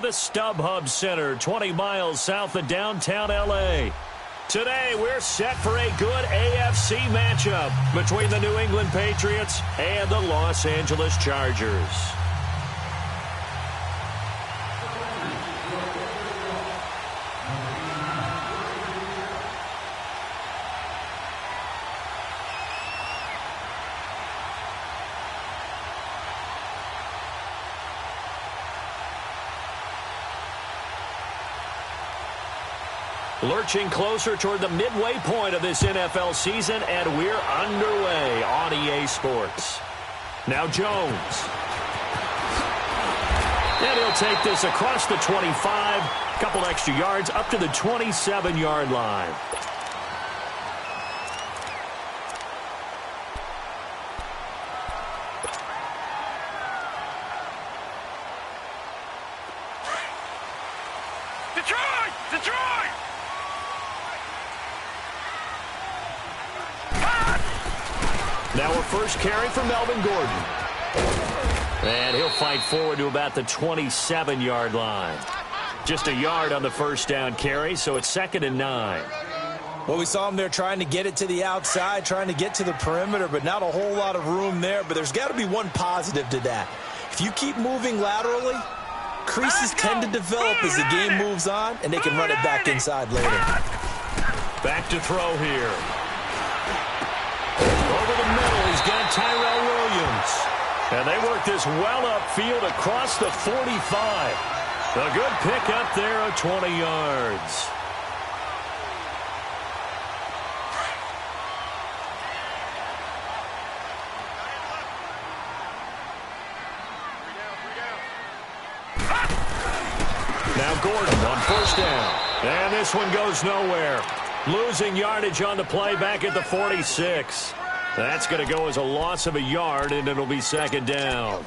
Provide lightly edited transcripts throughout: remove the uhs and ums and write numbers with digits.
the StubHub Center, 20 miles south of downtown L.A. Today, we're set for a good AFC matchup between the New England Patriots and the Los Angeles Chargers. Lurching closer toward the midway point of this NFL season, and we're underway on EA Sports. Now Jones. And he'll take this across the 25, a couple extra yards up to the 27-yard line. Now a first carry for Melvin Gordon. And he'll fight forward to about the 27-yard line. Just a yard on the first down carry, so it's 2nd and 9. Well, we saw him there trying to get it to the outside, trying to get to the perimeter, but not a whole lot of room there. But there's got to be one positive to that. If you keep moving laterally, creases tend to develop as the game moves on, and they can run it back inside later. Back to throw here. Over the middle, he's got Tyrell Williams. And they work this well upfield across the 45. A good pickup there of 20 yards. Now Gordon on first down. And this one goes nowhere. Losing yardage on the play back at the 46. That's going to go as a loss of a yard, and it'll be 2nd down.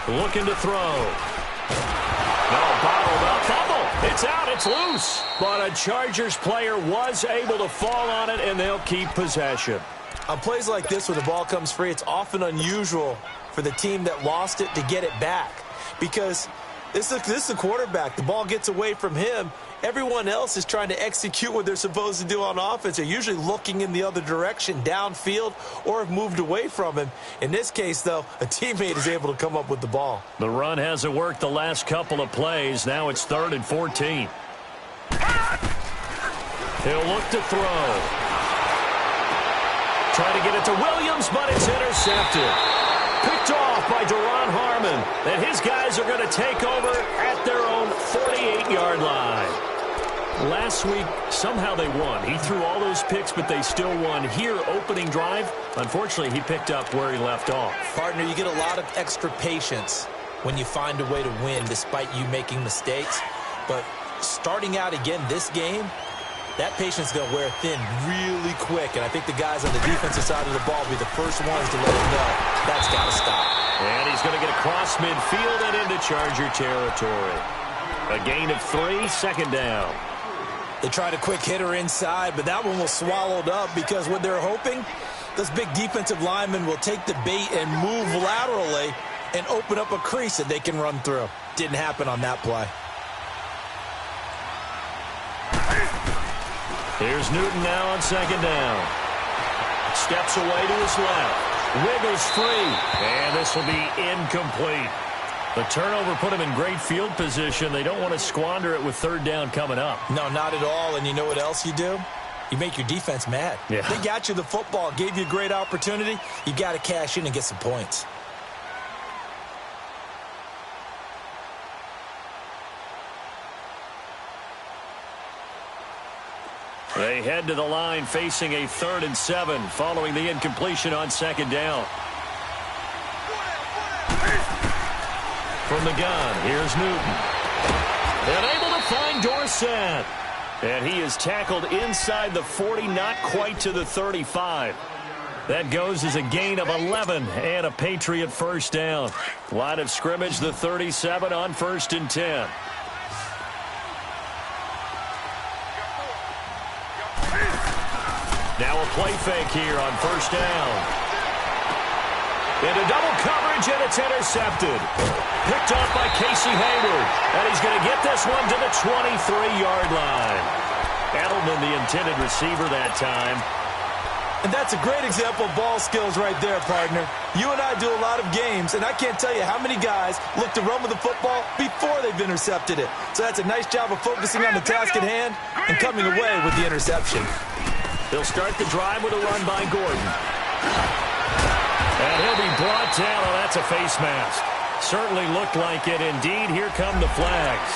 Looking to throw. No, bottled up. Fumble. It's out. It's loose. But a Chargers player was able to fall on it, and they'll keep possession. On plays like this where the ball comes free, it's often unusual for the team that lost it to get it back. Because this is the quarterback. The ball gets away from him. Everyone else is trying to execute what they're supposed to do on offense. They're usually looking in the other direction, downfield, or have moved away from him. In this case, though, a teammate is able to come up with the ball. The run hasn't worked the last couple of plays. Now it's 3rd and 14. He'll look to throw. Trying to get it to Williams, but it's intercepted. Picked off by Duron Harmon. And his guys are going to take over at their own 48-yard line. Last week, somehow they won. He threw all those picks, but they still won. Here, opening drive, unfortunately, he picked up where he left off. Partner, you get a lot of extra patience when you find a way to win despite you making mistakes. But starting out again this game, that patience is going to wear thin really quick. And I think the guys on the defensive side of the ball will be the first ones to let him know that's got to stop. And he's going to get across midfield and into Charger territory. A gain of 3, 2nd down. They tried a quick hitter inside, but that one was swallowed up because what they're hoping, this big defensive lineman will take the bait and move laterally and open up a crease that they can run through. Didn't happen on that play. Here's Newton now on 2nd down. Steps away to his left. Wiggles free. And this will be incomplete. The turnover put him in great field position. They don't want to squander it with 3rd down coming up. No, not at all. And you know what else you do? You make your defense mad. Yeah. They got you the football, gave you a great opportunity. You got to cash in and get some points. They head to the line facing a 3rd and 7 following the incompletion on 2nd down. From the gun, here's Newton. And able to find Dorsett. And he is tackled inside the 40, not quite to the 35. That goes as a gain of 11 and a Patriot first down. Line of scrimmage, the 37 on 1st and 10. Now a play fake here on 1st down. Into double coverage, and it's intercepted. Picked off by Casey Hayward. And he's going to get this one to the 23-yard line. Edelman, the intended receiver that time. And that's a great example of ball skills right there, partner. You and I do a lot of games, and I can't tell you how many guys look to run with the football before they've intercepted it. So that's a nice job of focusing on the task at hand and coming away with the interception. They'll start the drive with a run by Gordon. And he'll be brought down. Oh, that's a face mask. Certainly looked like it. Indeed, here come the flags.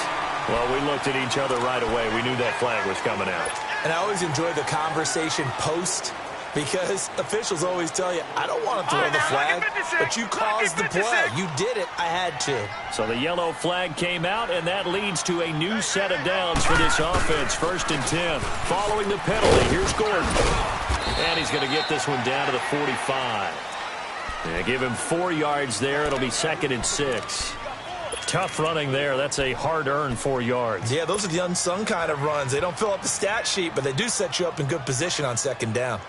Well, we looked at each other right away. We knew that flag was coming out. And I always enjoy the conversation post, because officials always tell you, I don't want to throw the flag, but you caused the play. You did it. I had to. So the yellow flag came out, and that leads to a new set of downs for this offense. 1st and 10. Following the penalty, here's Gordon. And he's going to get this one down to the 45. Yeah, give him 4 yards there. It'll be 2nd and 6. Tough running there. That's a hard-earned 4 yards. Yeah, those are the unsung kind of runs. They don't fill up the stat sheet, but they do set you up in good position on 2nd down.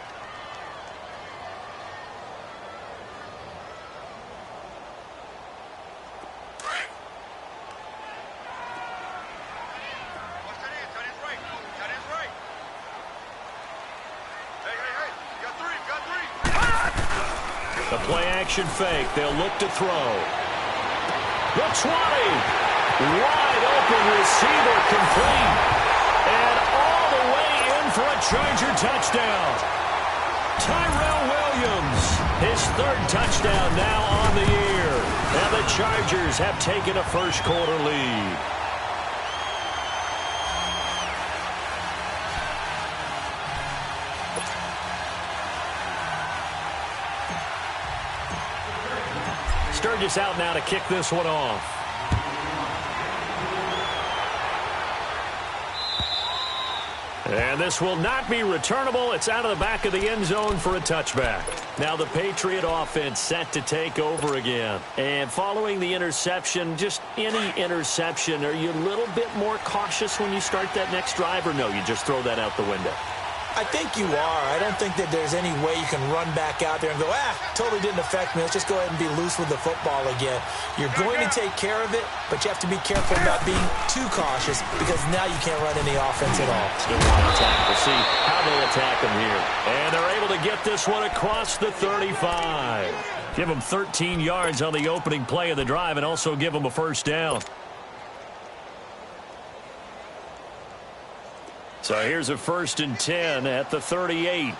The play-action fake. They'll look to throw. The 20. Wide open receiver complete. And all the way in for a Charger touchdown. Tyrell Williams, his 3rd touchdown now on the year. And the Chargers have taken a first-quarter lead. Sturgis out now to kick this one off. And this will not be returnable. It's out of the back of the end zone for a touchback. Now the Patriot offense set to take over again. And following the interception, just any interception, are you a little bit more cautious when you start that next drive, or no, you just throw that out the window? I think you are. I don't think that there's any way you can run back out there and go, totally didn't affect me. Let's just go ahead and be loose with the football again. You're going to take care of it, but you have to be careful about being too cautious, because now you can't run any offense at all. Still want to attack. We'll see how they attack them here. And they're able to get this one across the 35. Give them 13 yards on the opening play of the drive, and also give them a first down. So here's a 1st and 10 at the 38.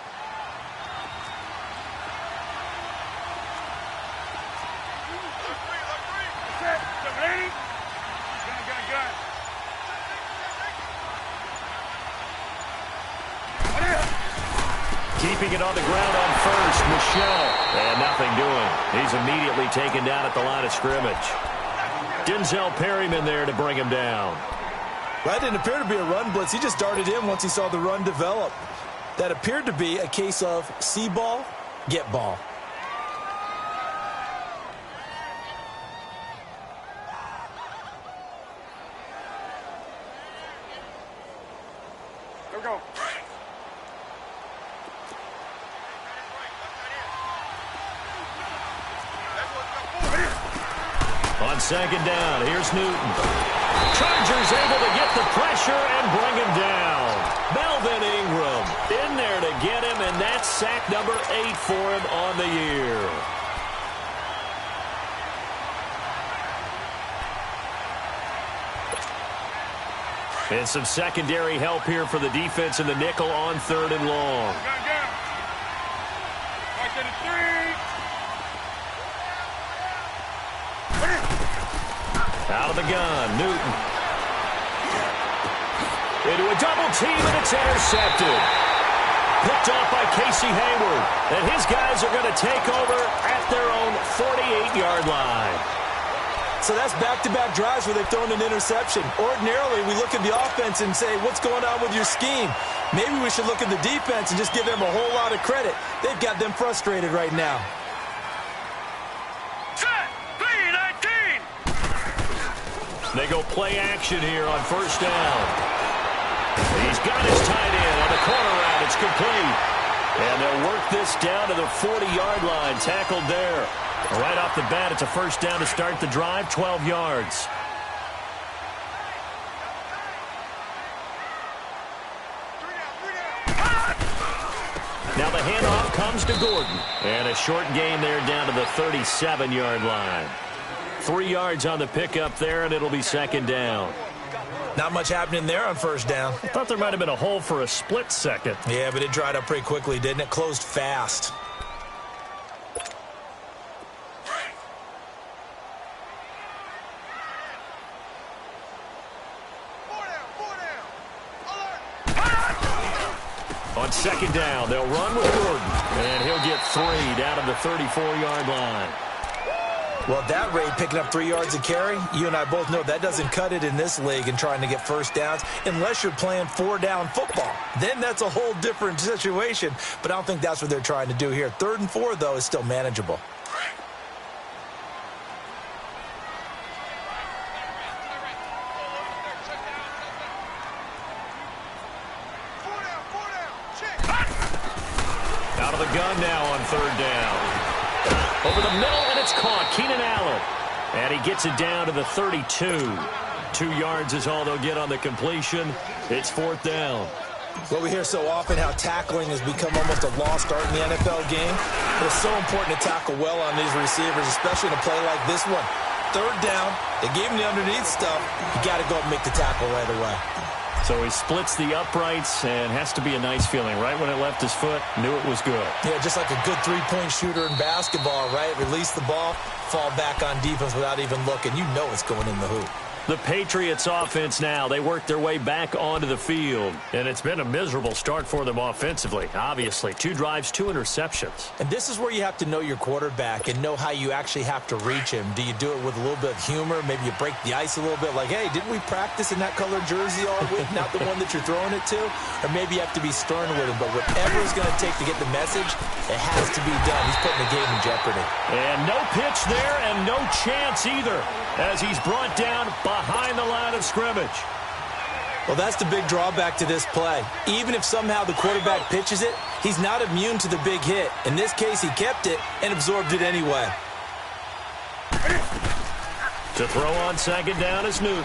Keeping it on the ground on 1st, Michelle. And nothing doing. He's immediately taken down at the line of scrimmage. Denzel Perryman there to bring him down. That didn't appear to be a run blitz. He just darted in once he saw the run develop. That appeared to be a case of see ball, get ball. Here we go. On 2nd down, here's Newton. Chargers able to get the pressure and bring him down. Melvin Ingram in there to get him, and that's sack number 8 for him on the year. And some secondary help here for the defense in the nickel on 3rd and long. Right to the 3. Out of the gun, Newton. Into a double team, and it's intercepted. Picked off by Casey Hayward. And his guys are going to take over at their own 48-yard line. So that's back-to-back drives where they've thrown an interception. Ordinarily, we look at the offense and say, what's going on with your scheme? Maybe we should look at the defense and just give them a whole lot of credit. They've got them frustrated right now. They go play action here on first down. He's got his tight end on the corner route. It's complete. And they'll work this down to the 40-yard line. Tackled there. Right off the bat, it's a first down to start the drive, 12 yards. Now the handoff comes to Gordon. And a short gain there down to the 37-yard line. 3 yards on the pickup there, and it'll be second down. Not much happening there on first down. I thought there might have been a hole for a split second. Yeah, but it dried up pretty quickly, didn't it? Closed fast. On second down, they'll run with Gordon. And he'll get 3 down to the 34-yard line. Well, at that rate, picking up 3 yards a carry, you and I both know that doesn't cut it in this league and trying to get first downs unless you're playing 4-down football. Then that's a whole different situation, but I don't think that's what they're trying to do here. 3rd and 4, though, is still manageable. Out of the gun now on 3rd down. Over the middle, and it's caught. Keenan Allen. And he gets it down to the 32. 2 yards is all they'll get on the completion. It's 4th down. Well, we hear so often how tackling has become almost a lost art in the NFL game. But it's so important to tackle well on these receivers, especially in a play like this one. 3rd down, they gave him the underneath stuff. You got to go and make the tackle right away. So he splits the uprights, and has to be a nice feeling. Right when it left his foot, knew it was good. Yeah, just like a good three-point shooter in basketball, right? Release the ball, fall back on defense without even looking. You know it's going in the hoop. The Patriots offense now, they work their way back onto the field. And it's been a miserable start for them offensively, obviously. 2 drives, 2 interceptions. And this is where you have to know your quarterback and know how you actually have to reach him. Do you do it with a little bit of humor? Maybe you break the ice a little bit like, hey, didn't we practice in that colored jersey all week? Not the one that you're throwing it to? Or maybe you have to be stern with him. But whatever it's going to take to get the message, it has to be done. He's putting the game in jeopardy. And no pitch there and no chance either as he's brought down behind the line of scrimmage. Well, that's the big drawback to this play. Even if somehow the quarterback pitches it, he's not immune to the big hit. In this case, he kept it and absorbed it anyway. To throw on second down is Newton.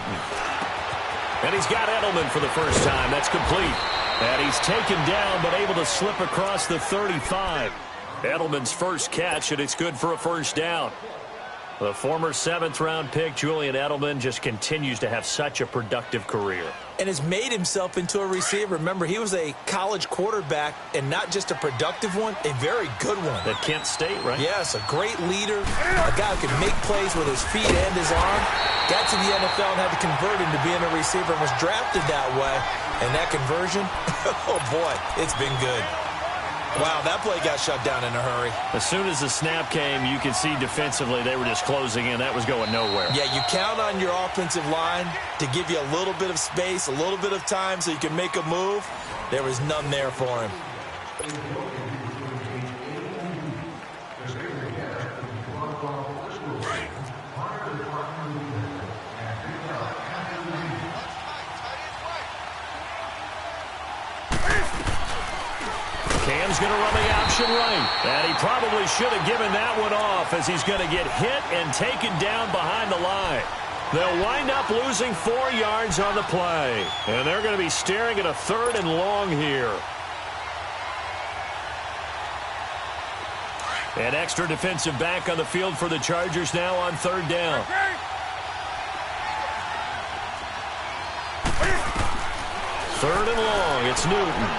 And he's got Edelman for the first time. That's complete. And he's taken down but able to slip across the 35. Edelman's first catch, and it's good for a first down. The former 7th-round pick, Julian Edelman, just continues to have such a productive career. And has made himself into a receiver. Remember, he was a college quarterback, and not just a productive one, a very good one. At Kent State, right? Yes, a great leader, a guy who can make plays with his feet and his arm. Got to the NFL and had to convert into being a receiver and was drafted that way. And that conversion, oh boy, it's been good. Wow, that play got shut down in a hurry. As soon as the snap came, you could see defensively they were just closing in. That was going nowhere. Yeah, you count on your offensive line to give you a little bit of space, a little bit of time so you can make a move. There was none there for him. Cam's going to run the option right. And he probably should have given that one off as he's going to get hit and taken down behind the line. They'll wind up losing 4 yards on the play. And they're going to be staring at a 3rd and long here. An extra defensive back on the field for the Chargers now on 3rd down. 3rd and long. It's Newton.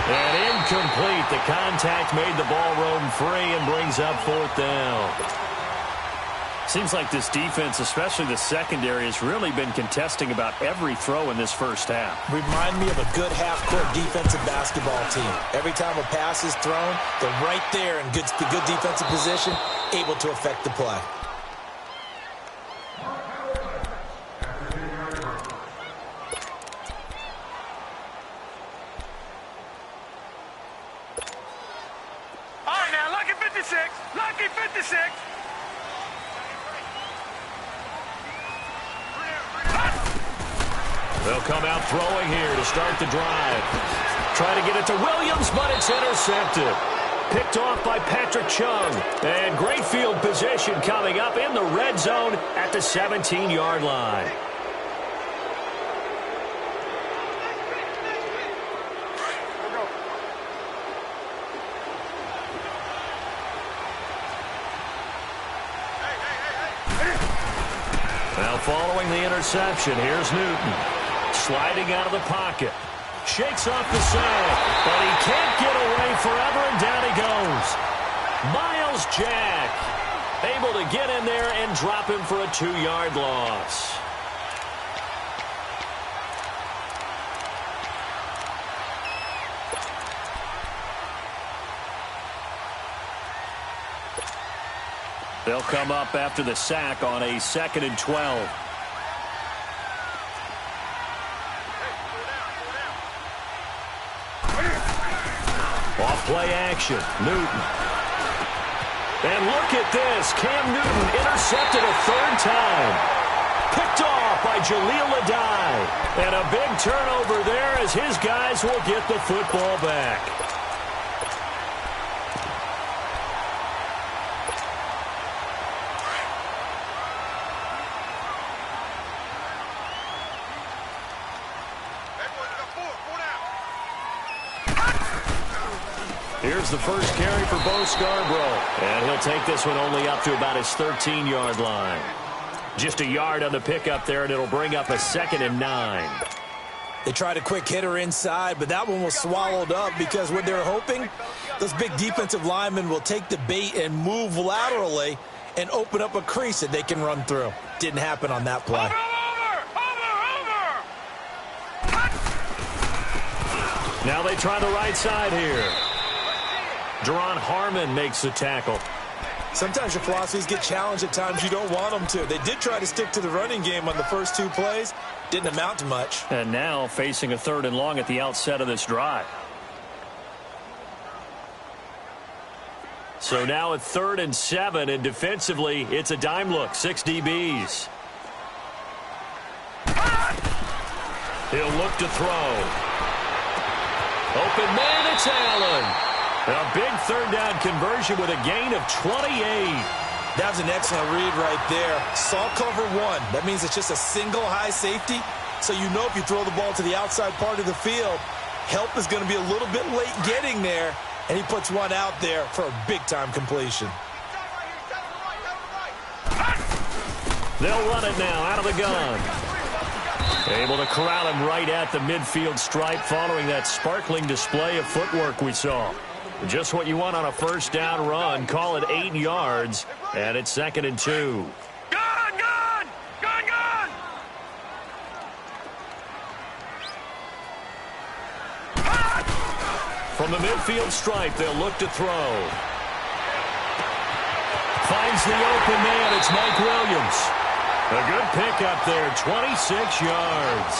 And incomplete. The contact made the ball roam free and brings up 4th down. Seems like this defense, especially the secondary, has really been contesting about every throw in this first half. Remind me of a good half-court defensive basketball team. Every time a pass is thrown, they're right there in good defensive position, able to affect the play. They'll come out throwing here to start the drive. Try to get it to Williams, but it's intercepted. Picked off by Patrick Chung. And great field position coming up in the red zone at the 17-yard line. Now following the interception, here's Newton. Sliding out of the pocket. Shakes off the sack, but he can't get away forever, and down he goes. Myles Jack able to get in there and drop him for a 2-yard loss. They'll come up after the sack on a 2nd and 12. Off play action, Newton. And look at this, Cam Newton intercepted a 3rd time. Picked off by Jaleel Addae. And a big turnover there as his guys will get the football back. Here's the first carry for Bo Scarborough. And he'll take this one only up to about his 13-yard line. Just a yard on the pickup there, and it'll bring up a 2nd and 9. They tried a quick hitter inside, but that one was swallowed up because what they're hoping, those big defensive linemen will take the bait and move laterally and open up a crease that they can run through. Didn't happen on that play. Now they try the right side here. Duron Harmon makes the tackle. Sometimes your philosophies get challenged at times you don't want them to. They did try to stick to the running game on the first 2 plays. Didn't amount to much. And now facing a 3rd and long at the outset of this drive. So now at 3rd and 7, and defensively, it's a dime look. 6 DBs. He'll look to throw. Open man, it's Allen. A big 3rd down conversion with a gain of 28. That was an excellent read right there. Saw cover 1. That means it's just a single high safety. So you know if you throw the ball to the outside part of the field, help is going to be a little bit late getting there. And he puts one out there for a big-time completion. They'll run it now out of the gun. Able to corral him right at the midfield stripe following that sparkling display of footwork we saw. Just what you want on a 1st down run. Call it 8 yards, and it's 2nd and 2. From the midfield stripe, they'll look to throw. Finds the open man. It's Mike Williams. A good pickup there, 26 yards.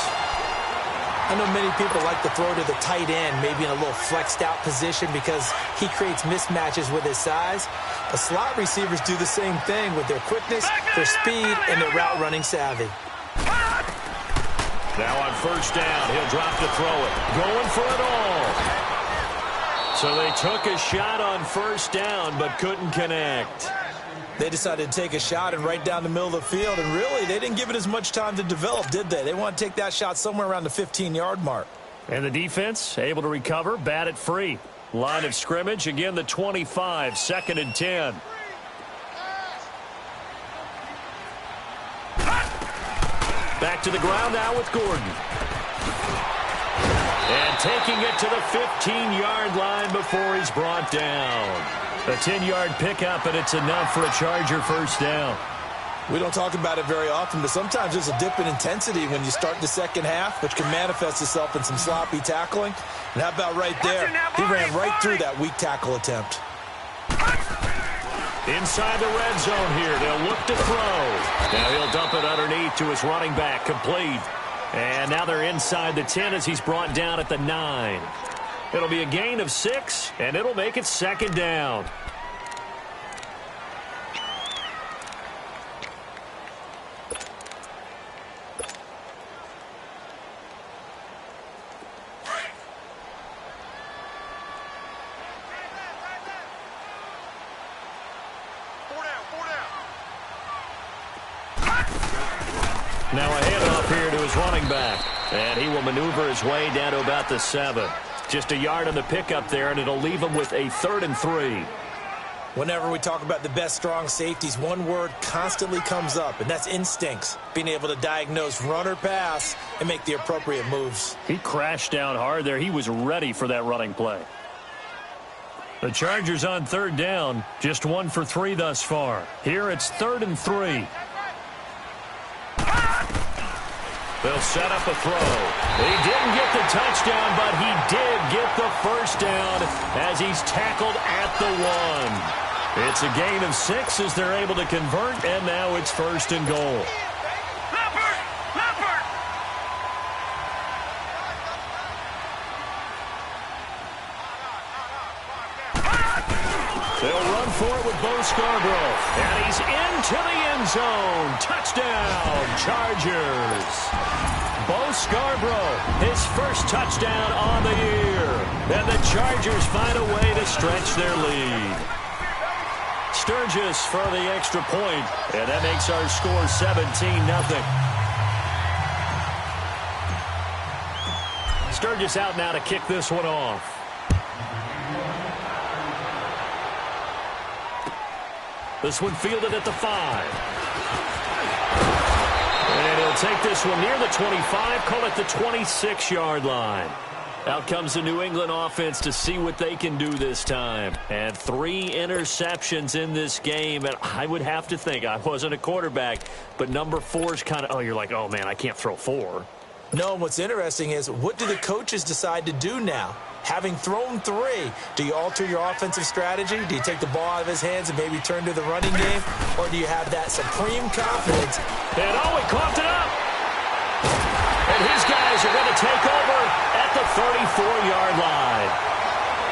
I know many people like to throw to the tight end, maybe in a little flexed out position because he creates mismatches with his size. The slot receivers do the same thing with their quickness, their speed, and their route running savvy. Now on 1st down, he'll drop to throw it. Going for it all. So they took a shot on 1st down but couldn't connect. They decided to take a shot and right down the middle of the field, and really, they didn't give it as much time to develop, did they? They want to take that shot somewhere around the 15-yard mark. And the defense able to recover, bat it free. Line of scrimmage, again the 25, 2nd and 10. Back to the ground now with Gordon. And taking it to the 15-yard line before he's brought down. A 10-yard pickup, and it's enough for a Charger 1st down. We don't talk about it very often, but sometimes there's a dip in intensity when you start the 2nd half, which can manifest itself in some sloppy tackling. And how about right there? He ran right through that weak tackle attempt. Inside the red zone here, they'll look to throw. Now he'll dump it underneath to his running back, complete. And now they're inside the 10 as he's brought down at the 9. It'll be a gain of 6, and it'll make it 2nd down. Now a handoff here to his running back. And he will maneuver his way down to about the 7. Just a yard on the pickup there, and it'll leave him with a 3rd and 3. Whenever we talk about the best strong safeties, one word constantly comes up, and that's instincts. Being able to diagnose run or pass and make the appropriate moves. He crashed down hard there. He was ready for that running play. The Chargers on 3rd down, just 1 for 3 thus far. Here it's 3rd and 3. They'll set up a throw. He didn't get the touchdown, but he did get the first down as he's tackled at the 1. It's a gain of 6 as they're able to convert, and now it's 1st and goal. They'll run for it with Bo Scarborough. And he's into the end zone. Touchdown, Chargers. Bo Scarborough, his first touchdown on the year. And the Chargers find a way to stretch their lead. Sturgis for the extra point. And that makes our score 17-0. Sturgis out now to kick this one off. This one fielded at the 5. And he'll take this one near the 25, call it the 26-yard line. Out comes the New England offense to see what they can do this time. And 3 interceptions in this game. And I would have to think, I wasn't a quarterback, but number 4 is kind of, oh, you're like, oh, man, I can't throw 4. No, what's interesting is, what do the coaches decide to do now? Having thrown 3, do you alter your offensive strategy? Do you take the ball out of his hands and maybe turn to the running game? Or do you have that supreme confidence? And oh, he coughed it up. And his guys are going to take over at the 34-yard line.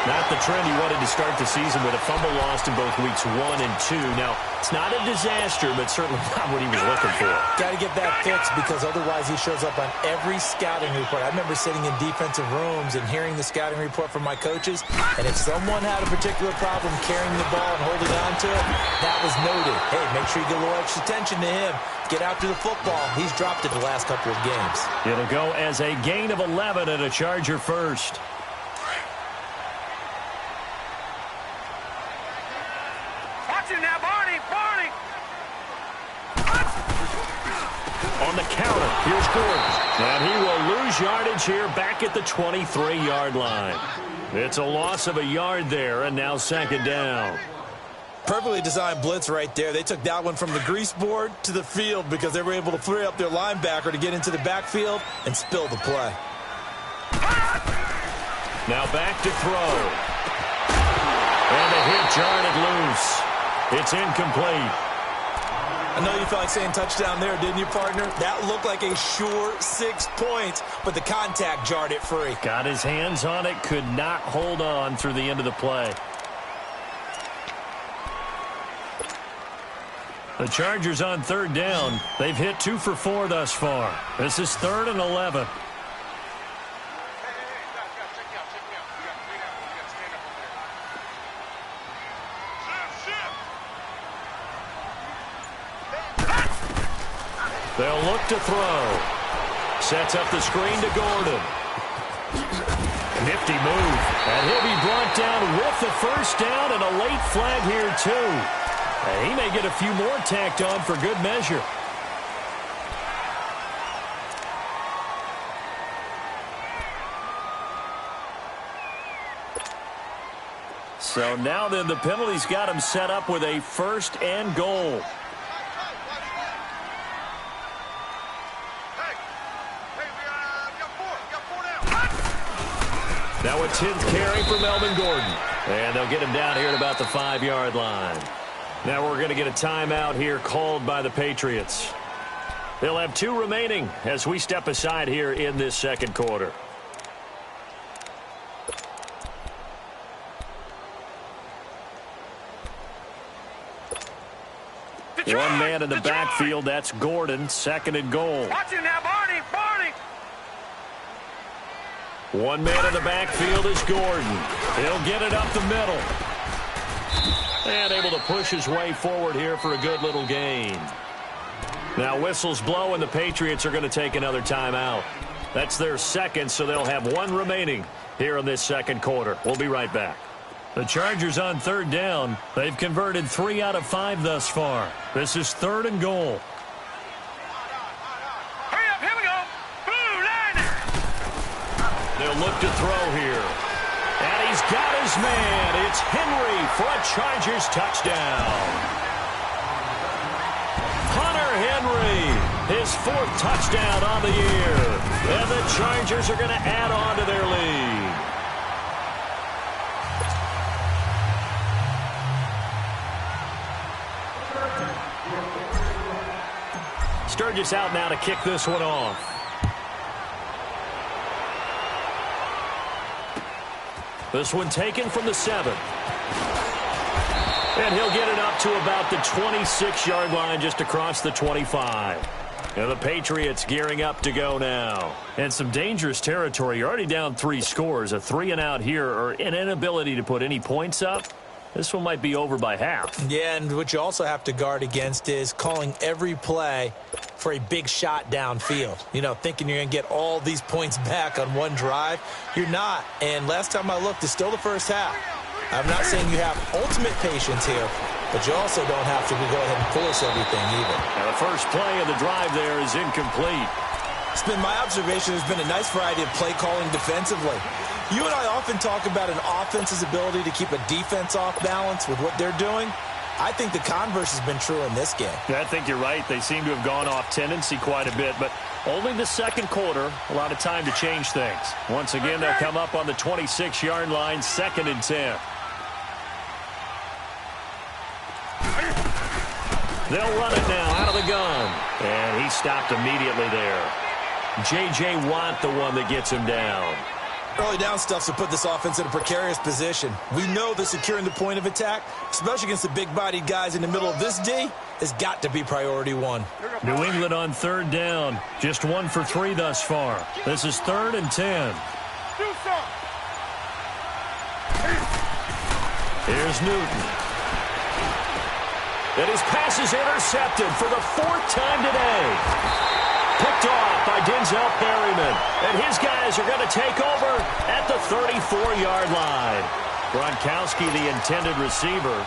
Not the trend he wanted to start the season with a fumble lost in both weeks 1 and 2. Now, it's not a disaster, but certainly not what he was looking for. Got to get that fixed because otherwise he shows up on every scouting report. I remember sitting in defensive rooms and hearing the scouting report from my coaches, and if someone had a particular problem carrying the ball and holding on to it, that was noted. Hey, make sure you get a little extra attention to him. Get after the football. He's dropped it the last couple of games. It'll go as a gain of 11 and a Charger first. On the counter, here's Gordon. And he will lose yardage here back at the 23-yard line. It's a loss of a yard there, and now 2nd down. Perfectly designed blitz right there. They took that one from the grease board to the field because they were able to free up their linebacker to get into the backfield and spill the play. Now back to throw. And the hit jarred loose. It's incomplete. I know you felt like saying touchdown there, didn't you, partner? That looked like a sure 6 points, but the contact jarred it free. Got his hands on it, could not hold on through the end of the play. The Chargers on 3rd down. They've hit 2 for 4 thus far. This is 3rd and 11. They'll look to throw. Sets up the screen to Gordon. Nifty move. And he'll be brought down with the first down and a late flag here too. And he may get a few more tacked on for good measure. So now then the penalty's got him set up with a 1st and goal. Now a 10th carry for Melvin Gordon. And they'll get him down here at about the 5-yard line. Now we're going to get a timeout here called by the Patriots. They'll have 2 remaining as we step aside here in this 2nd quarter. One man in the backfield. That's Gordon. 2nd and goal. Watch it now, Barney. One man in the backfield is Gordon. He'll get it up the middle. And able to push his way forward here for a good little gain. Now whistles blow, and the Patriots are going to take another timeout. That's their second, so they'll have one remaining here in this second quarter. We'll be right back. The Chargers on third down. They've converted 3 out of 5 thus far. This is 3rd and goal. Hurry up, here we go. Blue line. They'll look to throw here. And he's got his man. It's Henry for a Chargers touchdown. Hunter Henry, his 4th touchdown on the year. And the Chargers are going to add on to their lead. Sturgis out now to kick this one off. This one taken from the 7. And he'll get it up to about the 26-yard line, just across the 25. And the Patriots gearing up to go now. And some dangerous territory. You're already down 3 scores. A 3-and-out here, or an inability to put any points up. This one might be over by half. Yeah, and what you also have to guard against is calling every play for a big shot downfield. You know, thinking you're going to get all these points back on one drive. You're not. And last time I looked, it's still the first half. I'm not saying you have ultimate patience here, but you also don't have to go ahead and force everything either. And the first play of the drive there is incomplete. It's been my observation there's been a nice variety of play calling defensively. You and I often talk about an offense's ability to keep a defense off balance with what they're doing. I think the converse has been true in this game. Yeah, I think you're right. They seem to have gone off tendency quite a bit, but only the second quarter, a lot of time to change things. Once again, they'll come up on the 26-yard line, 2nd and 10. They'll run it now out of the gun. And he stopped immediately there. J.J. Watt, the one that gets him down. Early down stuff's to put this offense in a precarious position. We know that securing the point of attack, especially against the big-bodied guys in the middle of this D, has got to be priority 1. New England on 3rd down. Just 1 for 3 thus far. This is 3rd and 10. Here's Newton. And his pass is intercepted for the 4th time today. Picked off by Denzel Perryman. And his guys are going to take over at the 34-yard line. Gronkowski, the intended receiver.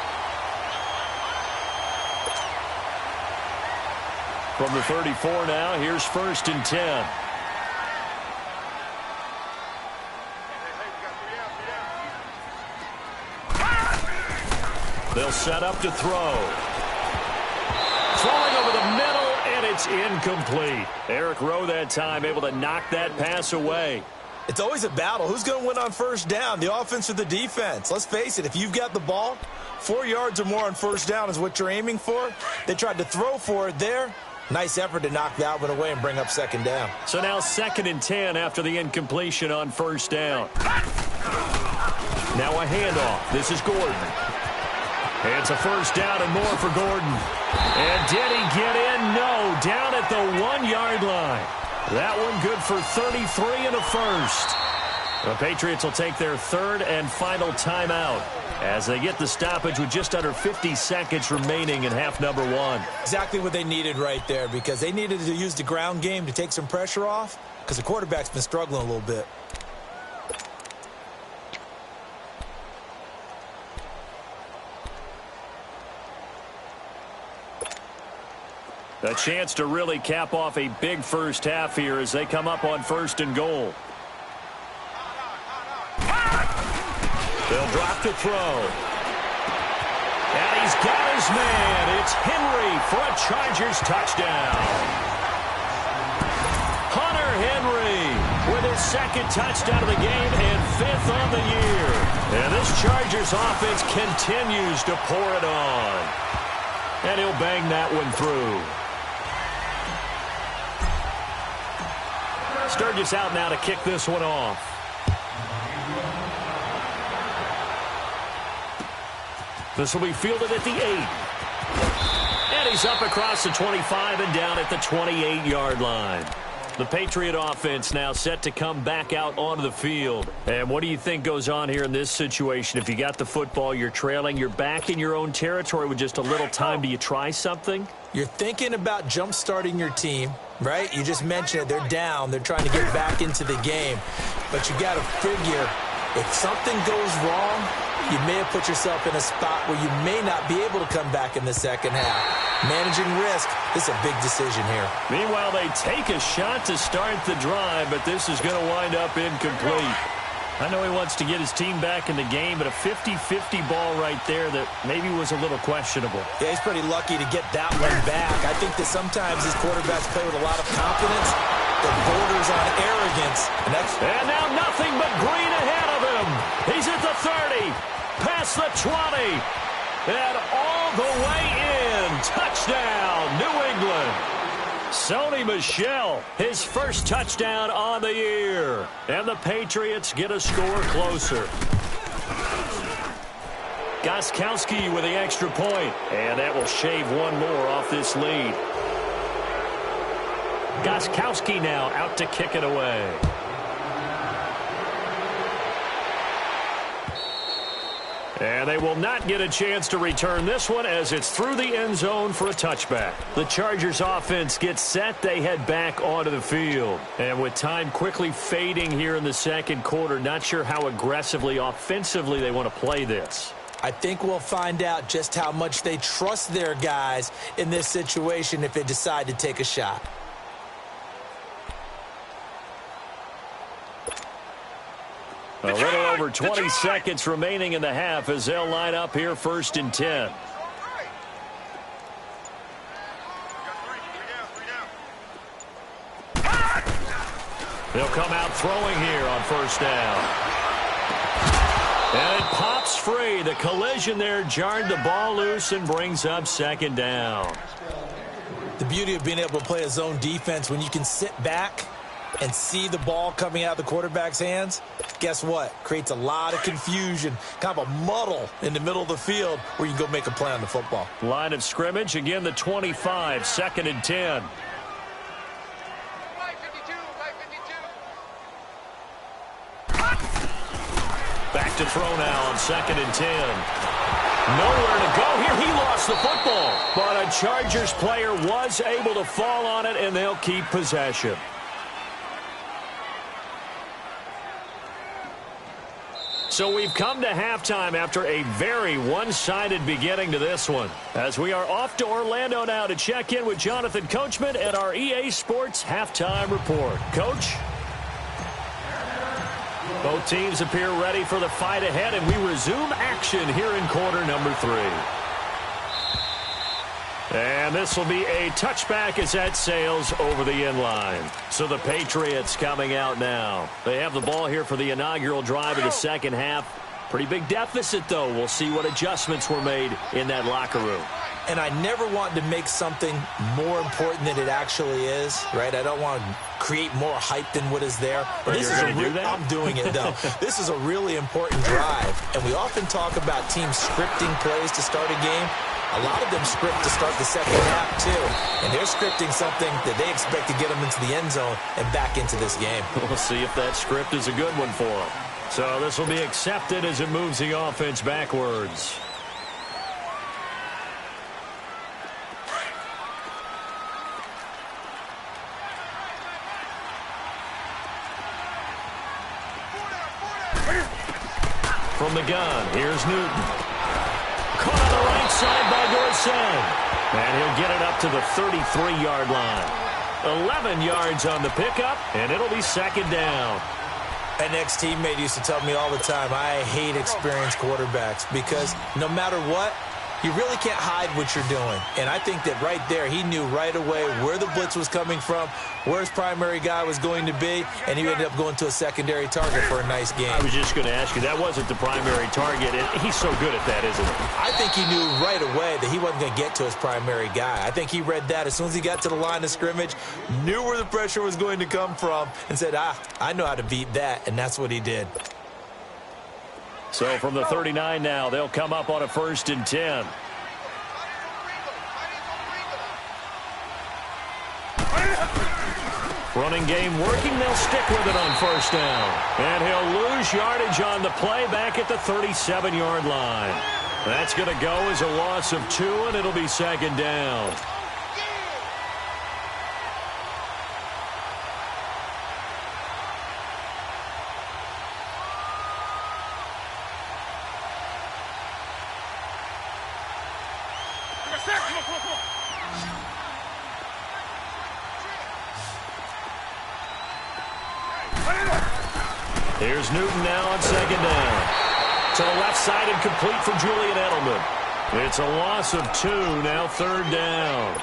From the 34 now, here's 1st and 10. They'll set up to throw. Throwing over the middle, and it's incomplete. Eric Rowe that time able to knock that pass away. It's always a battle. Who's going to win on 1st down, the offense or the defense? Let's face it, if you've got the ball, 4 yards or more on 1st down is what you're aiming for. They tried to throw for it there. Nice effort to knock that one away and bring up 2nd down. So now 2nd and 10 after the incompletion on 1st down. Now a handoff. This is Gordon. It's a 1st down and more for Gordon. And did he get in? No. Down at the 1-yard line. That one good for 33 and a 1st. The Patriots will take their 3rd and final timeout as they get the stoppage with just under 50 seconds remaining in half number 1. Exactly what they needed right there, because they needed to use the ground game to take some pressure off, because the quarterback's been struggling a little bit. A chance to really cap off a big first half here as they come up on 1st and goal. They'll drop to throw. And he's got his man. It's Henry for a Chargers touchdown. Hunter Henry with his 2nd touchdown of the game and 5th on the year. And this Chargers offense continues to pour it on. And he'll bang that one through. Sturgis out now to kick this one off. This will be fielded at the 8. And he's up across the 25 and down at the 28-yard line. The Patriot offense now set to come back out onto the field. And what do you think goes on here in this situation? If you got the football, you're trailing, you're back in your own territory with just a little time. Do you try something? You're thinking about jump-starting your team, right? You just mentioned it. They're down. They're trying to get back into the game. But you got to figure, if something goes wrong, you may have put yourself in a spot where you may not be able to come back in the second half. Managing risk, this is a big decision here. Meanwhile, they take a shot to start the drive, but this is going to wind up incomplete. I know he wants to get his team back in the game, but a 50-50 ball right there that maybe was a little questionable. Yeah, he's pretty lucky to get that one back. I think that sometimes these quarterbacks play with a lot of confidence that borders on arrogance. And now nothing but green ahead of him. He's at the 30, past the 20, and all the way in. Touchdown, New England. Sony Michel, his first touchdown on the year. And the Patriots get a score closer. Gostkowski with the extra point. And that will shave one more off this lead. Gostkowski now out to kick it away. And they will not get a chance to return this one as it's through the end zone for a touchback. The Chargers offense gets set. They head back onto the field. And with time quickly fading here in the second quarter, not sure how aggressively, offensively they want to play this. I think we'll find out just how much they trust their guys in this situation if they decide to take a shot. A little over 20 seconds remaining in the half as they'll line up here first and 10. They'll come out throwing here on first down. And it pops free. The collision there jarred the ball loose and brings up second down. The beauty of being able to play a zone defense when you can sit back and see the ball coming out of the quarterback's hands, guess what? Creates a lot of confusion, kind of a muddle in the middle of the field where you can go make a play on the football. Line of scrimmage, again the 25, second and 10. Back to throw now on second and 10. Nowhere to go here. He lost the football. But a Chargers player was able to fall on it, and they'll keep possession. So we've come to halftime after a very one-sided beginning to this one. As we are off to Orlando now to check in with Jonathan Coachman at our EA Sports Halftime Report. Coach? Both teams appear ready for the fight ahead, and we resume action here in quarter number 3. And this will be a touchback as that sails over the end line. So the Patriots coming out now. They have the ball here for the inaugural drive of the second half. Pretty big deficit, though. We'll see what adjustments were made in that locker room. And I never want to make something more important than it actually is, right? I don't want to create more hype than what is there. But this is I'm doing it, though. This is a really important drive. And we often talk about teams scripting plays to start a game. A lot of them script to start the second half, too. And they're scripting something that they expect to get them into the end zone and back into this game. We'll see if that script is a good one for them. So this will be accepted as it moves the offense backwards. From the gun, here's Newton. Caught on the right side by Dorsey. And he'll get it up to the 33-yard line. 11 yards on the pickup, and it'll be second down. An ex-teammate used to tell me all the time, I hate experienced quarterbacks because no matter what, you really can't hide what you're doing. And I think that right there, he knew right away where the blitz was coming from, where his primary guy was going to be, and he ended up going to a secondary target for a nice game. I was just going to ask you, that wasn't the primary target, and he's so good at that, isn't he? I think he knew right away that he wasn't going to get to his primary guy. I think he read that as soon as he got to the line of scrimmage, knew where the pressure was going to come from, and said, I know how to beat that, and that's what he did. So from the 39 now, they'll come up on a first and 10. Running game working. They'll stick with it on first down. And he'll lose yardage on the play back at the 37-yard line. That's going to go as a loss of 2, and it'll be second down. Here's Newton now on second down. To the left side and complete for Julian Edelman. It's a loss of 2, now third down.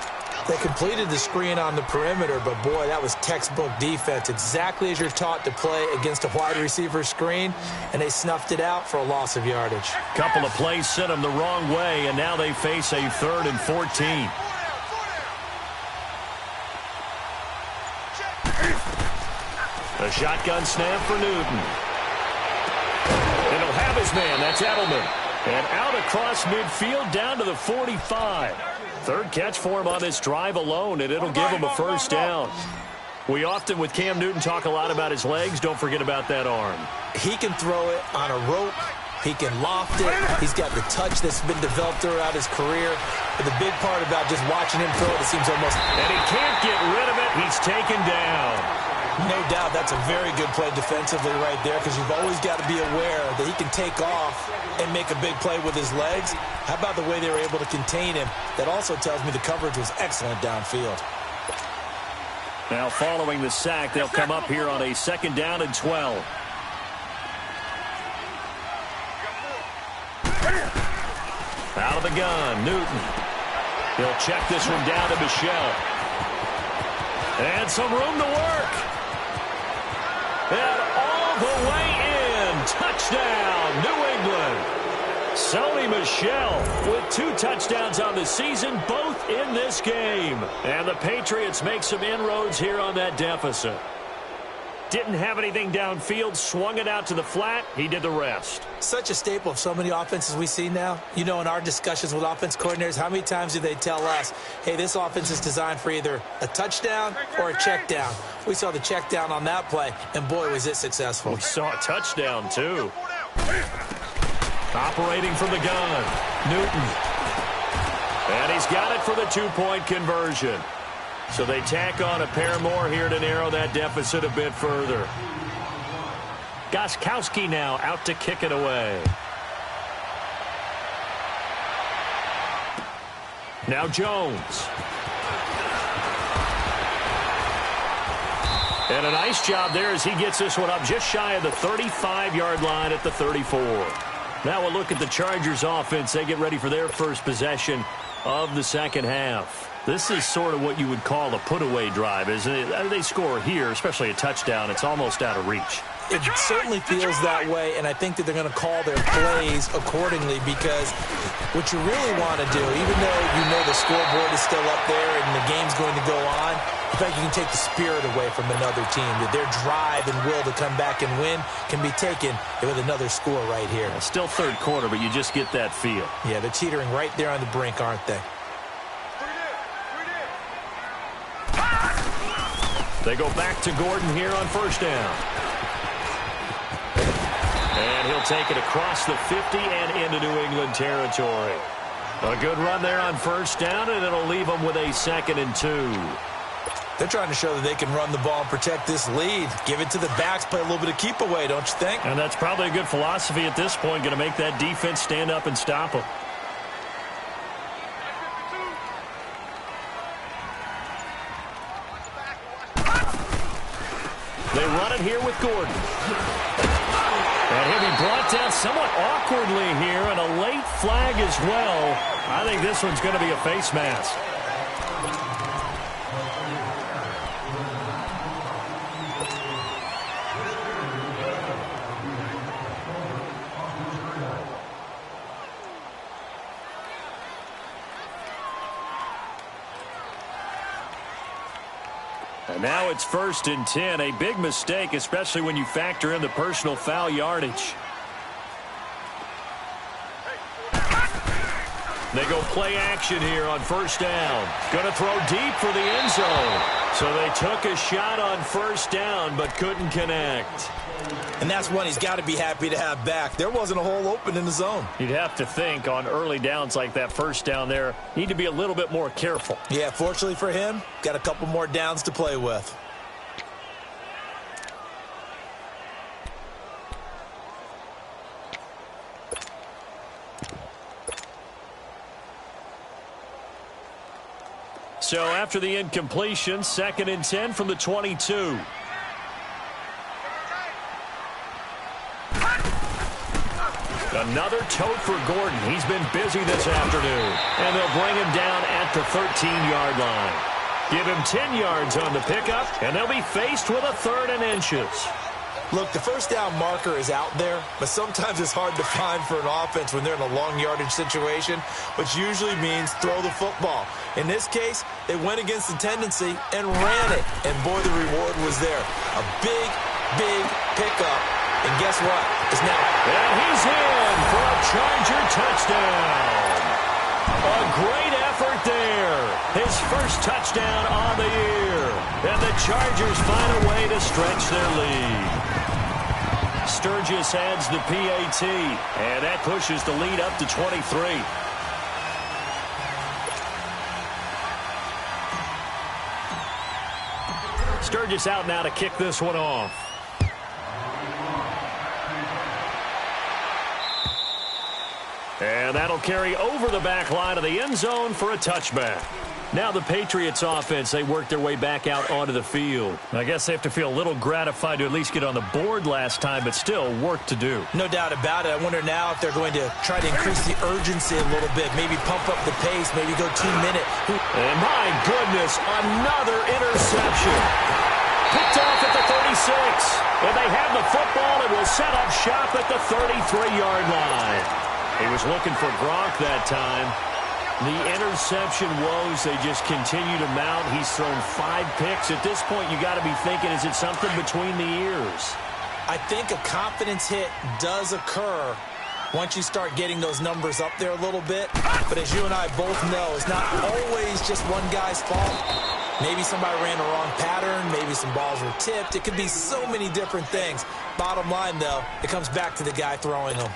They completed the screen on the perimeter, but boy, that was textbook defense. Exactly as you're taught to play against a wide receiver screen, and they snuffed it out for a loss of yardage. Couple of plays sent them the wrong way, and now they face a 3rd and 14. A shotgun snap for Newton. And he'll have his man. That's Edelman. And out across midfield down to the 45. Third catch for him on this drive alone, and it'll give him a first down. We often, with Cam Newton, talk a lot about his legs. Don't forget about that arm. He can throw it on a rope. He can loft it. He's got the touch that's been developed throughout his career. But the big part about just watching him throw it seems almost... And he can't get rid of it. He's taken down. No doubt that's a very good play defensively right there, because you've always got to be aware that he can take off and make a big play with his legs. How about the way they were able to contain him? That also tells me the coverage was excellent downfield. Now following the sack, they'll come up here on a 2nd down and 12. Out of the gun, Newton. He'll check this one down to Michel. And some room to work. And all the way in. Touchdown, New England. Sony Michel with 2 touchdowns on the season, both in this game. And the Patriots make some inroads here on that deficit. Didn't have anything downfield, swung it out to the flat. He did the rest. Such a staple of so many offenses we see now. You know, in our discussions with offense coordinators, how many times do they tell us, hey, this offense is designed for either a touchdown or a check down? We saw the check down on that play, and boy, was it successful. We saw a touchdown, too. Operating from the gun, Newton. And he's got it for the 2-point conversion. So they tack on a pair more here to narrow that deficit a bit further. Gostkowski now out to kick it away. Now Jones. And a nice job there as he gets this one up just shy of the 35-yard line at the 34. Now we'll look at the Chargers offense. They get ready for their first possession of the second half. This is sort of what you would call a put-away drive, isn't it? They score here, especially a touchdown. It's almost out of reach. It certainly feels that way, and I think that they're going to call their plays accordingly, because what you really want to do, even though you know the scoreboard is still up there and the game's going to go on, in fact, you can take the spirit away from another team, that their drive and will to come back and win can be taken with another score right here. Still third quarter, but you just get that feel. Yeah, they're teetering right there on the brink, aren't they? They go back to Gordon here on first down. And he'll take it across the 50 and into New England territory. A good run there on first down, and it'll leave them with a 2nd and 2. They're trying to show that they can run the ball and protect this lead. Give it to the backs, play a little bit of keep away, don't you think? And that's probably a good philosophy at this point, going to make that defense stand up and stop them. They run it here with Gordon. And he'll be brought down somewhat awkwardly here, and a late flag as well. I think this one's going to be a face mask. And now it's 1st and 10. A big mistake, especially when you factor in the personal foul yardage. They go play action here on first down. Going to throw deep for the end zone. So they took a shot on first down, but couldn't connect. And that's one he's got to be happy to have back. There wasn't a hole open in the zone. You'd have to think on early downs like that first down there, need to be a little bit more careful. Yeah, fortunately for him, got a couple more downs to play with. So after the incompletion, 2nd and 10 from the 22. Another tote for Gordon. He's been busy this afternoon. And they'll bring him down at the 13-yard line. Give him 10 yards on the pickup, and they'll be faced with a 3rd and inches. Look, the first down marker is out there, but sometimes it's hard to find for an offense when they're in a long yardage situation, which usually means throw the football. In this case, they went against the tendency and ran it, and boy, the reward was there. A big, big pickup, and guess what? It's now. And he's in for a Charger touchdown. A great effort there. His first touchdown on the year. And the Chargers find a way to stretch their lead. Sturgis adds the PAT, and that pushes the lead up to 23. Sturgis out now to kick this one off. And that'll carry over the back line of the end zone for a touchback. Now the Patriots offense, they worked their way back out onto the field. I guess they have to feel a little gratified to at least get on the board last time, but still work to do. No doubt about it. I wonder now if they're going to try to increase the urgency a little bit, maybe pump up the pace, maybe go 2-minute. And my goodness, another interception. Picked off at the 36. And they have the football and will set up shop at the 33-yard line. He was looking for Gronk that time. The interception woes, they just continue to mount. He's thrown 5 picks. At this point, you got to be thinking, is it something between the ears? I think a confidence hit does occur once you start getting those numbers up there a little bit. But as you and I both know, it's not always just one guy's fault. Maybe somebody ran the wrong pattern. Maybe some balls were tipped. It could be so many different things. Bottom line, though, it comes back to the guy throwing them.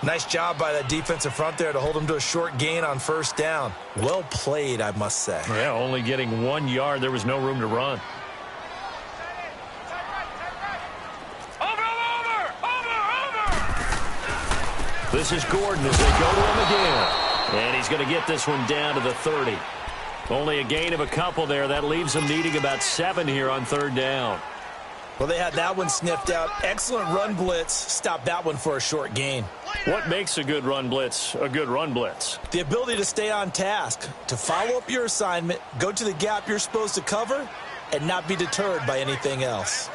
Nice job by that defensive front there to hold him to a short gain on first down. Well played, I must say. Yeah, only getting 1 yard. There was no room to run. This is Gordon as they go to him again. And he's going to get this one down to the 30. Only a gain of a couple there. That leaves them needing about 7 here on 3rd down. Well, they had that one sniffed out. Excellent run blitz. Stopped that one for a short gain. What makes a good run blitz a good run blitz? The ability to stay on task, to follow up your assignment, go to the gap you're supposed to cover, and not be deterred by anything else.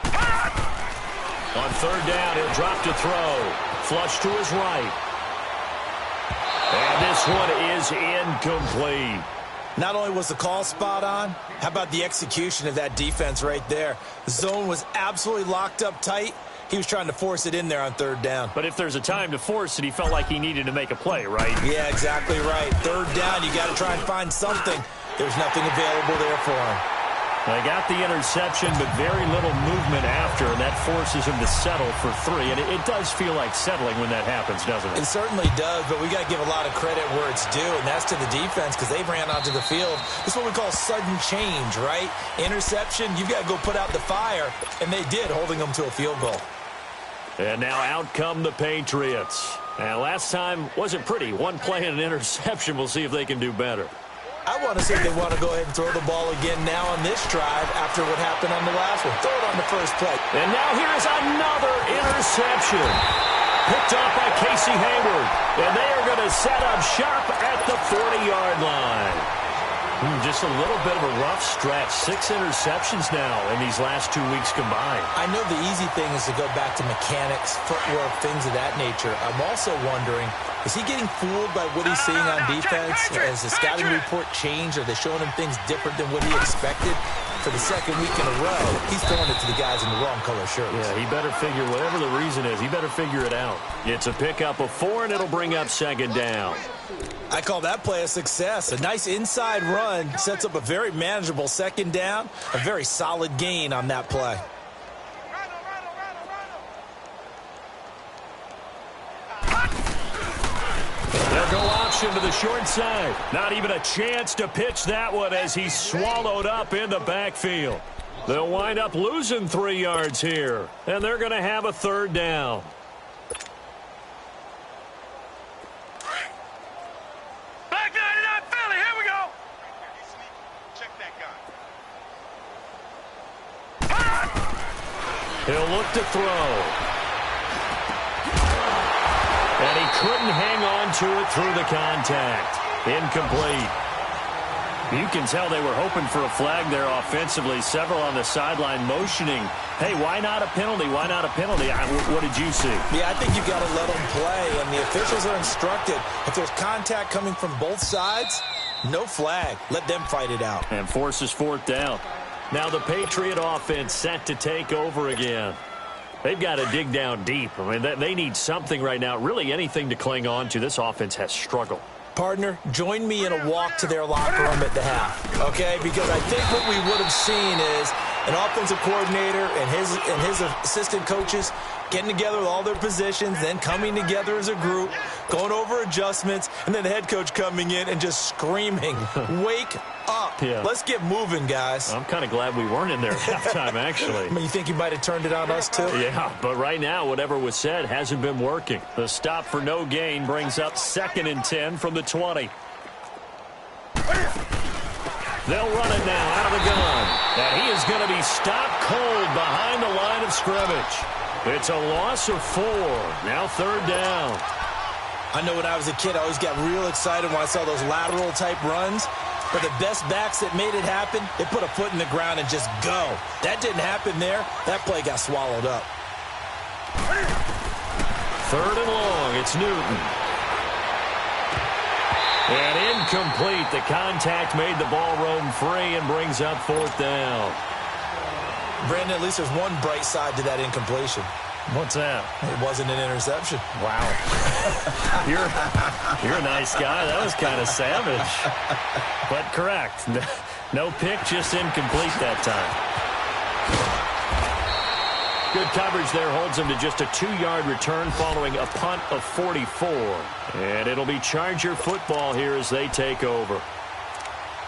On 3rd down, he'll drop to throw. Flush to his right. And this one is incomplete. Not only was the call spot on, how about the execution of that defense right there? The zone was absolutely locked up tight. He was trying to force it in there on 3rd down. But if there's a time to force it, he felt like he needed to make a play, right? Yeah, exactly right. 3rd down, you got to try and find something. There's nothing available there for him. They got the interception, but very little movement after, and that forces him to settle for 3. And it does feel like settling when that happens, doesn't it? It certainly does, but we got to give a lot of credit where it's due, and that's to the defense because they ran onto the field. This is what we call sudden change, right? Interception, you've got to go put out the fire, and they did, holding them to a field goal. And now out come the Patriots. And last time wasn't pretty. 1 play and an interception. We'll see if they can do better. I want to see if they want to go ahead and throw the ball again now on this drive after what happened on the last one. Throw it on the first play. And now here's another interception. Picked off by Casey Hayward. And they are going to set up shop at the 40-yard line. Just a little bit of a rough stretch. 6 interceptions now in these last 2 weeks combined. I know the easy thing is to go back to mechanics, footwork, things of that nature. I'm also wondering, is he getting fooled by what he's seeing on defense? Has the scouting report changed? Are they showing him things different than what he expected? For the 2nd week in a row, he's throwing it to the guys in the wrong color shirts. Yeah, he better figure, whatever the reason is, he better figure it out. It's a pickup of 4, and it'll bring up 2nd down. I call that play a success. A nice inside run sets up a very manageable 2nd down. A very solid gain on that play. They'll go option to the short side. Not even a chance to pitch that one as he's swallowed up in the backfield. They'll wind up losing 3 yards here, and they're going to have a 3rd down. Back 99 Philly, here we He'll look to throw. And he couldn't hang on to it through the contact. Incomplete. You can tell they were hoping for a flag there offensively. Several on the sideline motioning, hey, why not a penalty? Why not a penalty? What did you see? Yeah, I think you've got to let them play, and the officials are instructed. If there's contact coming from both sides, no flag. Let them fight it out. And forces fourth down. Now the Patriot offense set to take over again. They've got to dig down deep. I mean, they need something right now, really anything to cling on to. This offense has struggled. Partner, join me in a walk to their locker room at the half, okay? Because I think what we would have seen is an offensive coordinator and his assistant coaches getting together with all their positions, then coming together as a group, going over adjustments, and then the head coach coming in and just screaming, wake up. Yeah. Let's get moving, guys. I'm kind of glad we weren't in there at halftime, actually. I mean, you think he might have turned it on us, too? Yeah, but right now, whatever was said hasn't been working. The stop for no gain brings up 2nd and 10 from the 20. They'll run it now out of the gun. And he is going to be stopped cold behind the line of scrimmage. It's a loss of 4. Now 3rd down. I know when I was a kid, I always got real excited when I saw those lateral-type runs. But the best backs that made it happen, they put a foot in the ground and just go. That didn't happen there. That play got swallowed up. 3rd and long. It's Newton. And incomplete. The contact made the ball roam free and brings up 4th down. Brandon, at least there's one bright side to that incompletion. What's that? It wasn't an interception. Wow. You're a nice guy. That was kind of savage. But correct. No pick, just incomplete that time. Good coverage there holds him to just a 2-yard return following a punt of 44. And it'll be Charger football here as they take over.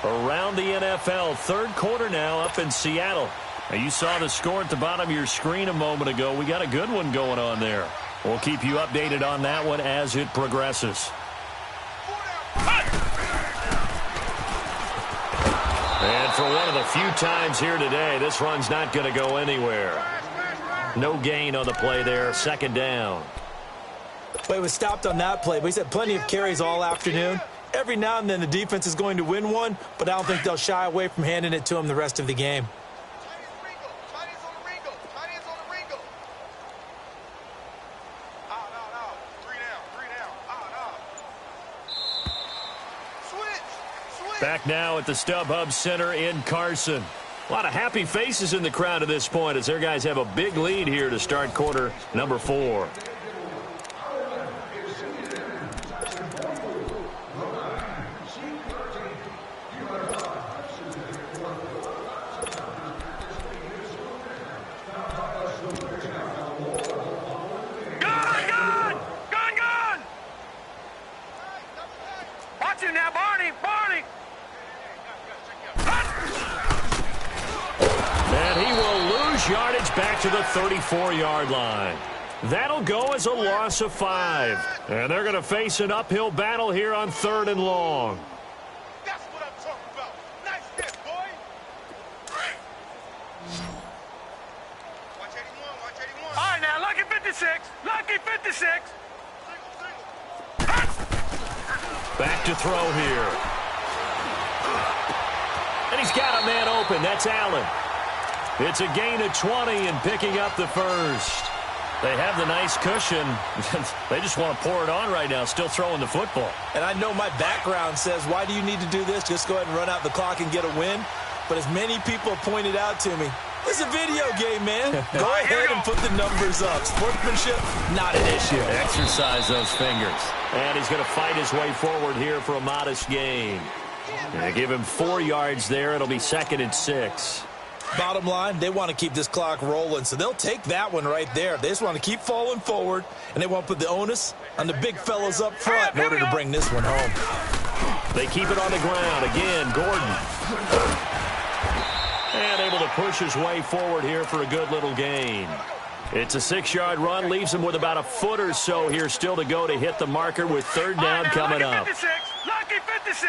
Around the NFL, 3rd quarter now up in Seattle. Now, you saw the score at the bottom of your screen a moment ago. We got a good one going on there. We'll keep you updated on that one as it progresses. And for one of the few times here today, this run's not going to go anywhere. No gain on the play there. 2nd down. Well, he was stopped on that play, but he's had plenty of carries all afternoon. Every now and then the defense is going to win one, but I don't think they'll shy away from handing it to him the rest of the game. Back now at the StubHub Center in Carson. A lot of happy faces in the crowd at this point as their guys have a big lead here to start quarter number 4. Watch him now, Barney! Barney! And he will lose yardage back to the 34-yard line. That'll go as a loss of 5. And they're going to face an uphill battle here on 3rd and long. That's what I'm talking about. Nice hit, boy. Watch 81, watch 81. All right, now, lucky 56. Lucky 56. Back to throw here. And he's got a man open. That's Allen. It's a gain of 20 and picking up the first. They have the nice cushion. They just want to pour it on right now, still throwing the football. And I know my background says, why do you need to do this? Just go ahead and run out the clock and get a win. But as many people pointed out to me, it's a video game, man. Go ahead and put the numbers up. Sportsmanship, not an issue. Exercise those fingers. And he's going to fight his way forward here for a modest gain. And give him 4 yards there. It'll be 2nd and 6. Bottom line, they want to keep this clock rolling, so they'll take that one right there. They just want to keep falling forward, and they want to put the onus on the big fellas up front in order to bring this one home. They keep it on the ground. Again, Gordon. And able to push his way forward here for a good little gain. It's a 6-yard run, leaves him with about a foot or so here still to go to hit the marker with 3rd down coming up. Lucky 56. Lucky 56.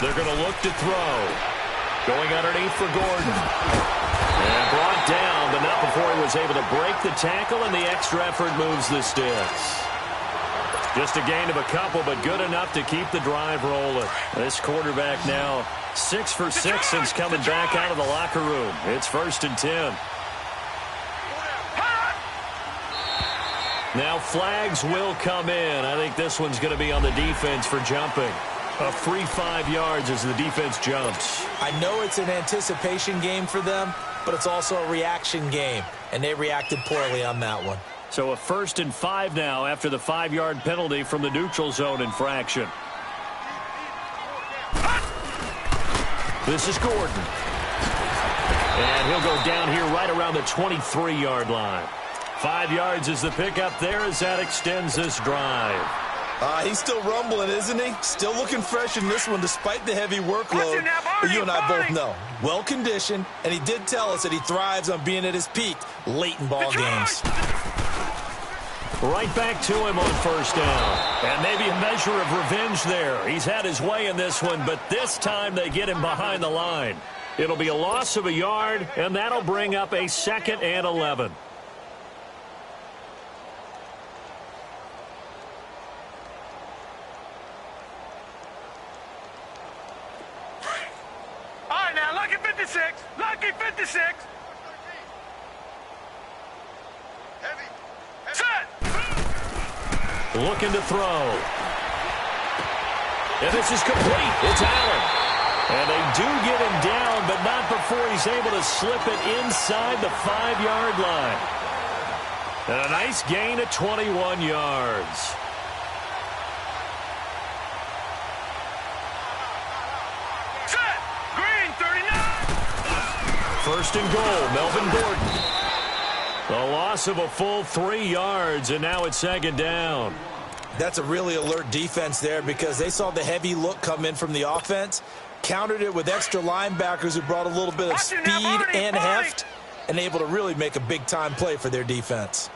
They're going to look to throw. Going underneath for Gordon. And brought down, but not before he was able to break the tackle, and the extra effort moves the sticks. Just a gain of a couple, but good enough to keep the drive rolling. This quarterback now 6 for 6 since coming back out of the locker room. It's 1st and 10. Now flags will come in. I think this one's going to be on the defense for jumping. A free 5 yards as the defense jumps. I know it's an anticipation game for them, but it's also a reaction game, and they reacted poorly on that one. So a 1st and 5 now after the 5-yard penalty from the neutral zone infraction. This is Gordon. And he'll go down here right around the 23-yard line. 5 yards is the pickup there as that extends this drive. He's still rumbling, isn't he? Still looking fresh in this one despite the heavy workload. But you and I both know, well-conditioned, and he did tell us that he thrives on being at his peak late in ball games. Right back to him on 1st down. And maybe a measure of revenge there. He's had his way in this one, but this time they get him behind the line. It'll be a loss of a yard, and that'll bring up a 2nd and 11. All right, now, lucky 56. Lucky 56. Set. Looking to throw. And this is complete. It's Allen. And they do get him down, but not before he's able to slip it inside the 5-yard line. And a nice gain of 21 yards. Set. Green 39. 1st and goal, Melvin Gordon. A loss of a full 3 yards, and now it's 2nd down. That's a really alert defense there because they saw the heavy look come in from the offense, countered it with extra linebackers who brought a little bit of speed and heft, and able to really make a big-time play for their defense.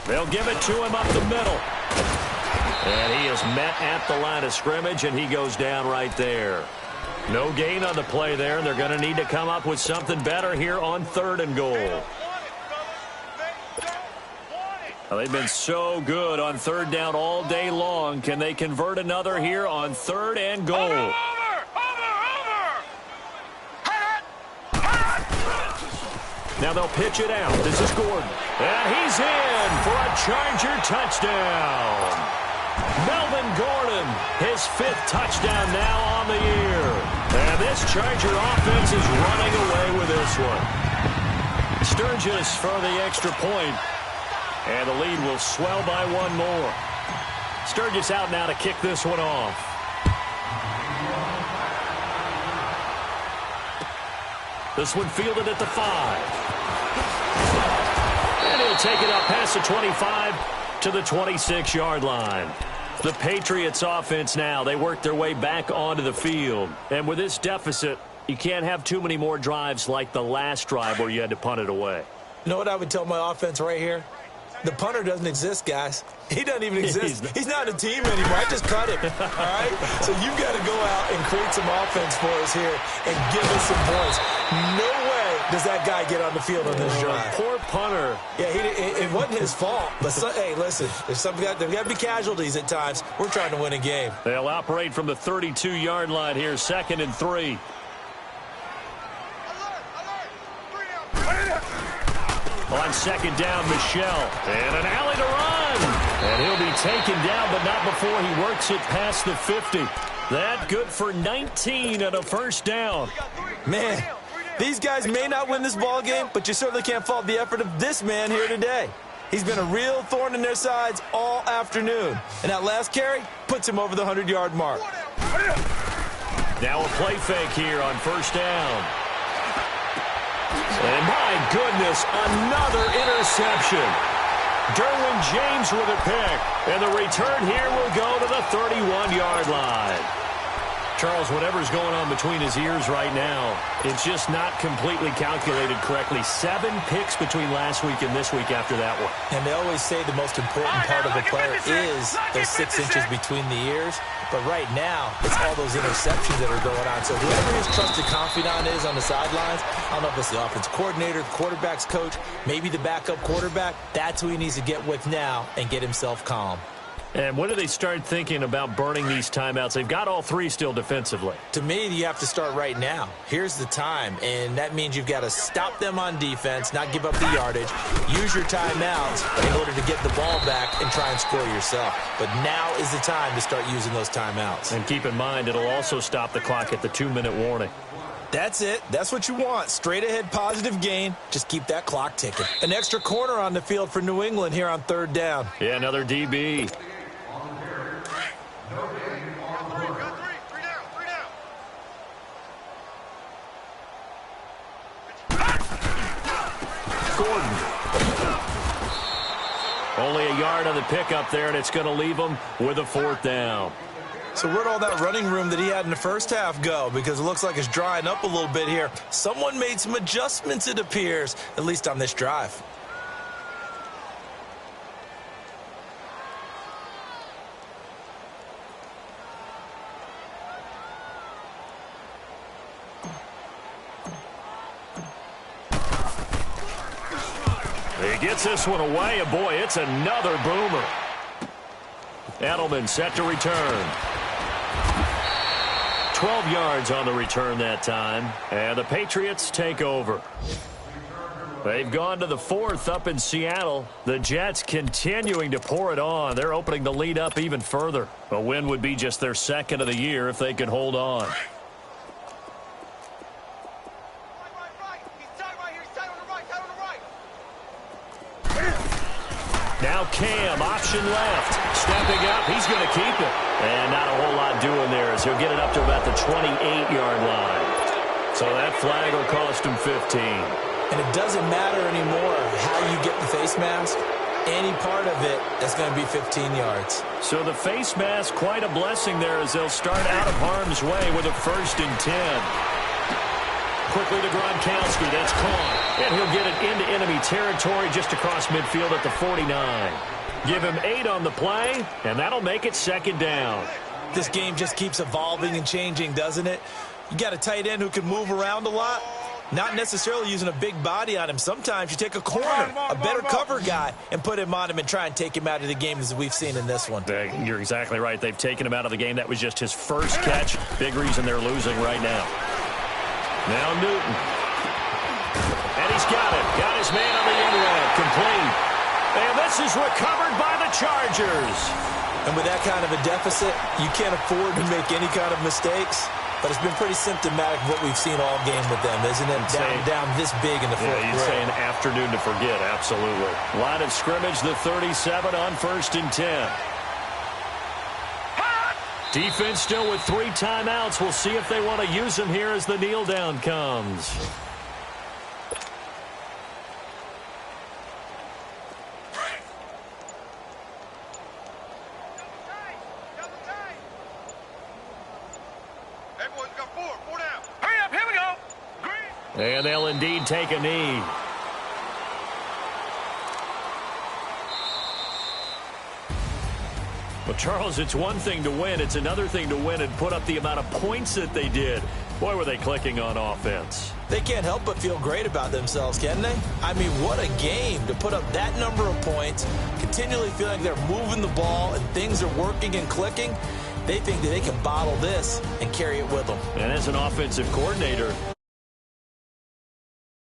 They'll give it to him up the middle. And he is met at the line of scrimmage, and he goes down right there. No gain on the play there, and they're going to need to come up with something better here on 3rd and goal. Well, they've been so good on 3rd down all day long. Can they convert another here on 3rd and goal? Over. Now they'll pitch it out. This is Gordon. And he's in for a Charger touchdown. Melvin Gordon, his 5th touchdown now on the year. And this Charger offense is running away with this one. Sturgis for the extra point. And the lead will swell by 1 more. Sturgis out now to kick this one off. This one fielded at the 5. And he'll take it up past the 25 to the 26-yard line. The Patriots offense now, they work their way back onto the field. And with this deficit, you can't have too many more drives like the last drive where you had to punt it away. You know what I would tell my offense right here? The punter doesn't exist, guys. He doesn't even exist. He's not a team anymore. I just cut him, all right? So you've got to go out and create some offense for us here and give us some points. No way does that guy get on the field on this drive. Poor punter. Yeah, it wasn't his fault. But, hey, listen, there's got to be casualties at times. We're trying to win a game. They'll operate from the 32-yard line here, 2nd and 3. On 2nd down, Michelle. And an alley to run. And he'll be taken down, but not before he works it past the 50. That good for 19 and a 1st down. Man, these guys may not win this ball game, but you certainly can't fault the effort of this man here today. He's been a real thorn in their sides all afternoon. And that last carry puts him over the 100-yard mark. Now a play fake here on 1st down. And my goodness, another interception. Derwin James with a pick. And the return here will go to the 31-yard line. Charles, whatever's going on between his ears right now, it's just not completely calculated correctly. 7 picks between last week and this week after that one. And they always say the most important part of a player is those 6 inches between the ears. But right now, it's all those interceptions that are going on. So whoever his trusted confidant is on the sidelines, I don't know if it's the offense coordinator, the quarterback's coach, maybe the backup quarterback, that's who he needs to get with now and get himself calm. And when do they start thinking about burning these timeouts? They've got all 3 still defensively. To me, you have to start right now. Here's the time, and that means you've got to stop them on defense, not give up the yardage, use your timeouts in order to get the ball back and try and score yourself. But now is the time to start using those timeouts. And keep in mind, it'll also stop the clock at the 2-minute warning. That's it. That's what you want. Straight ahead positive gain. Just keep that clock ticking. An extra corner on the field for New England here on 3rd down. Yeah, another DB. Gordon. Only a yard on the pickup there, and it's going to leave him with a 4th down. So where'd all that running room that he had in the first half go? Because it looks like it's drying up a little bit here. Someone made some adjustments, it appears, at least on this drive. He gets this one away, and boy, it's another boomer. Edelman set to return. 12 yards on the return that time, and the Patriots take over. They've gone to the 4th up in Seattle. The Jets continuing to pour it on. They're opening the lead up even further. A win would be just their 2nd of the year if they could hold on. Now Cam, option left. Stepping up, he's going to keep it. And not a whole lot doing there as he'll get it up to about the 28-yard line. So that flag will cost him 15. And it doesn't matter anymore how you get the face mask. Any part of it is going to be 15 yards. So the face mask, quite a blessing there as they'll start out of harm's way with a 1st and 10. Quickly to Gronkowski, that's caught. And he'll get it into enemy territory just across midfield at the 49. Give him 8 on the play, and that'll make it 2nd down. This game just keeps evolving and changing, doesn't it? You got a tight end who can move around a lot. Not necessarily using a big body on him. Sometimes you take a corner, a better cover guy, and put him on him and try and take him out of the game as we've seen in this one. You're exactly right. They've taken him out of the game. That was just his first catch. Big reason they're losing right now. Now Newton. And he's got it. Got his man on the in-route. Complete. And this is recovered by the Chargers. And with that kind of a deficit, you can't afford to make any kind of mistakes. But it's been pretty symptomatic of what we've seen all game with them, isn't it? Down this big in the 4th quarter. You'd say an afternoon to forget, absolutely. Line of scrimmage, the 37 on 1st and 10. Defense still with 3 timeouts. We'll see if they want to use them here as the kneel down comes. Everyone's got 4 down. Hurry up, here we go. Green. And they'll indeed take a knee. Well, Charles, it's one thing to win. It's another thing to win and put up the amount of points that they did. Boy, were they clicking on offense. They can't help but feel great about themselves, can they? I mean, what a game to put up that number of points, continually feeling they're moving the ball and things are working and clicking. They think that they can bottle this and carry it with them. And as an offensive coordinator,